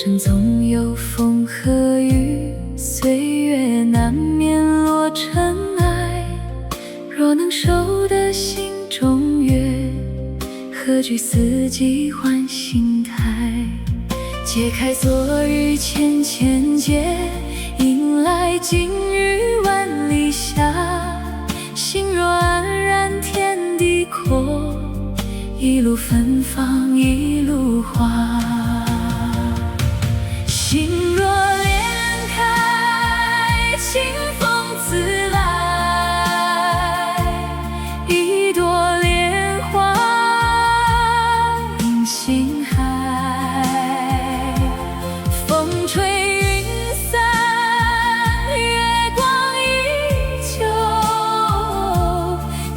生总有风和雨，岁月难免落尘埃。若能守得心中月，何惧四季换新态？解开昨日千千结，迎来今日万里霞。心若安然天地阔，一路芬芳一路花。心若莲开，清风自来，一朵莲花映心海。风吹云散，月光依旧，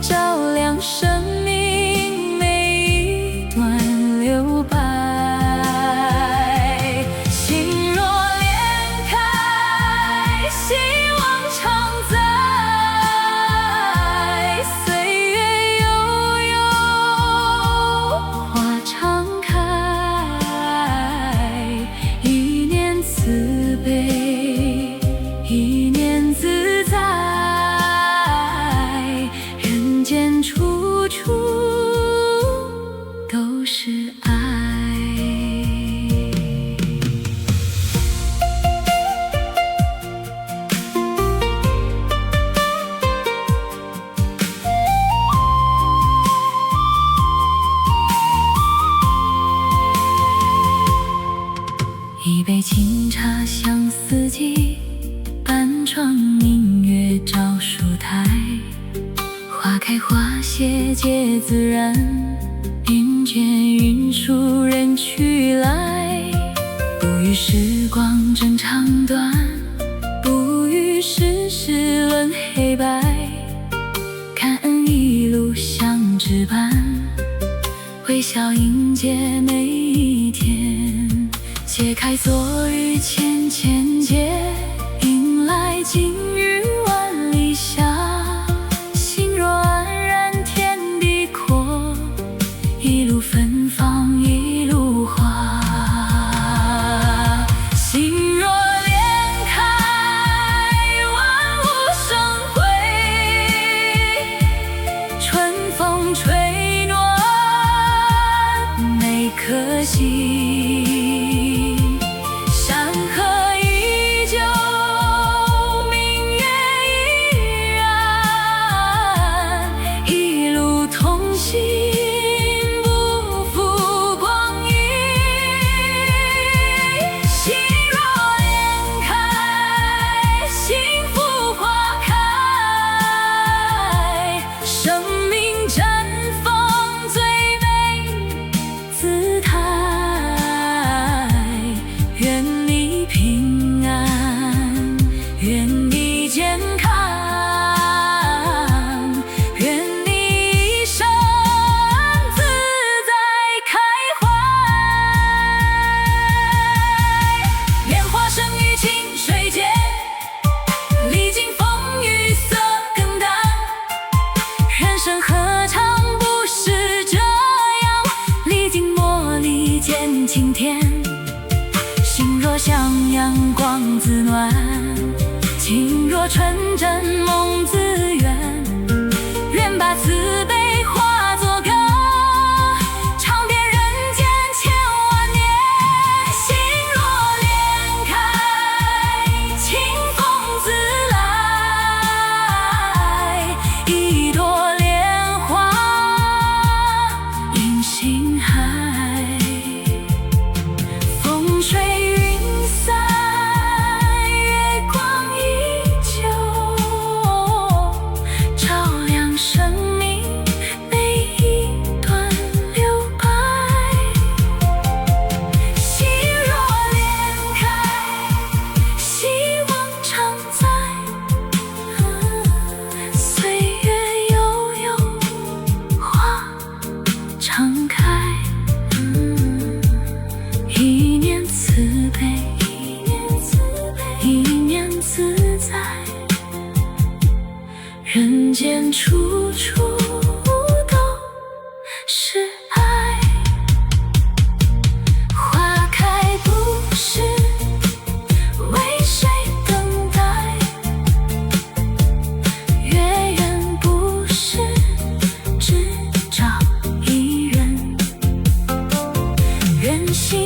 照亮生命每一段留白。一念自在，人间处处都是爱。一杯清茶香四季，半窗明月照书台。花开花谢皆自然，云卷云舒人去来。不语时光争长短，不语世事论黑白。感恩一路相知伴，微笑迎接每一天。解开昨日千千结，迎来今日万里霞。心若安然天地阔，一路芬芳一路花。心若莲开，万物生辉，春风吹暖每颗心。愿你健康，愿你一生自在开怀。莲花生于清水间，历经风雨色更淡。人生何尝不是这样，历经磨砺见青天。心若向阳光自暖，情若纯真梦自圆。愿把慈悲化作歌，唱遍人间千万年。心若莲开，清风自来，一朵莲花映心海。风吹云散，月光依旧，心。